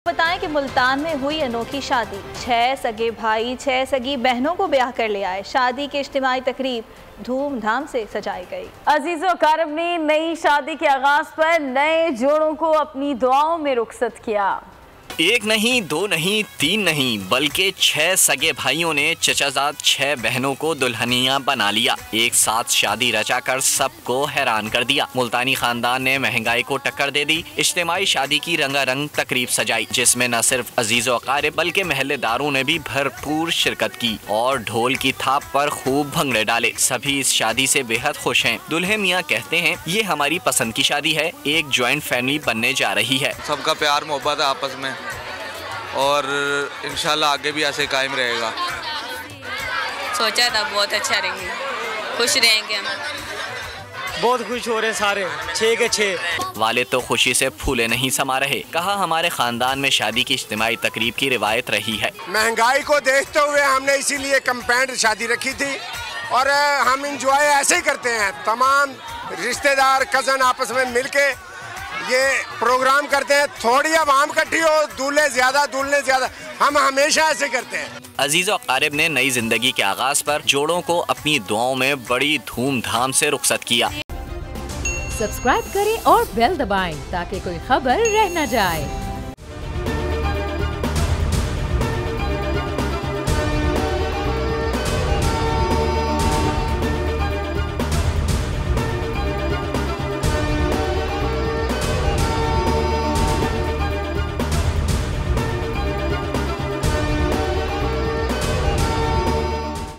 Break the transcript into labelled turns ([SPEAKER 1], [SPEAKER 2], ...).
[SPEAKER 1] बताएं कि मुल्तान में हुई अनोखी शादी। 6 सगे भाई 6 सगी बहनों को ब्याह कर ले आए। शादी की इज्तिमाई तकरीब धूमधाम से सजाई गई।
[SPEAKER 2] अजीज़ो अकारब ने नई शादी के आगाज पर नए जोड़ों को अपनी दुआओं में रुखसत किया।
[SPEAKER 3] एक नहीं, दो नहीं, तीन नहीं, बल्कि 6 सगे भाइयों ने चचाजाद 6 बहनों को दुल्हनिया बना लिया। एक साथ शादी रचाकर सबको हैरान कर दिया। मुल्तानी खानदान ने महंगाई को टक्कर दे दी। इज्तिमाई शादी की रंगारंग तकरीब सजाई, जिसमें न सिर्फ अजीज़ो अकारिब बल्कि महल्लेदारों ने भी भरपूर शिरकत की और ढोल की थाप पर खूब भंगड़े डाले। सभी इस शादी से बेहद खुश हैं। दुल्हे मियाँ कहते हैं, ये हमारी पसंद की शादी है, एक ज्वाइंट फैमिली बनने जा रही है।
[SPEAKER 4] सबका प्यार मोहब्बत है आपस में और इंशाल्लाह आगे भी ऐसे कायम रहेगा।
[SPEAKER 5] सोचा था बहुत अच्छा रहेंगे, खुश रहेंगे हम।
[SPEAKER 6] बहुत खुश हो रहे हैं सारे 6 के 6।
[SPEAKER 3] वाले तो खुशी से फूले नहीं समा रहे। कहा, हमारे खानदान में शादी की इज्तिमाई तकरीब की रिवायत रही है।
[SPEAKER 7] महंगाई को देखते हुए हमने इसीलिए कंपेंड शादी रखी थी और हम इंजॉय ऐसे ही करते हैं। तमाम रिश्तेदार कज़न आपस में मिलके ये प्रोग्राम करते हैं। थोड़ी आवाम इकट्ठी हो, दूल्हे ज्यादा, हम हमेशा ऐसे करते हैं।
[SPEAKER 3] अजीज़ो अकारिब ने नई जिंदगी के आगाज पर जोड़ों को अपनी दुआओं में बड़ी धूमधाम से रुखसत किया।
[SPEAKER 8] सब्सक्राइब करें और बेल दबाएं ताकि कोई खबर रह न जाए।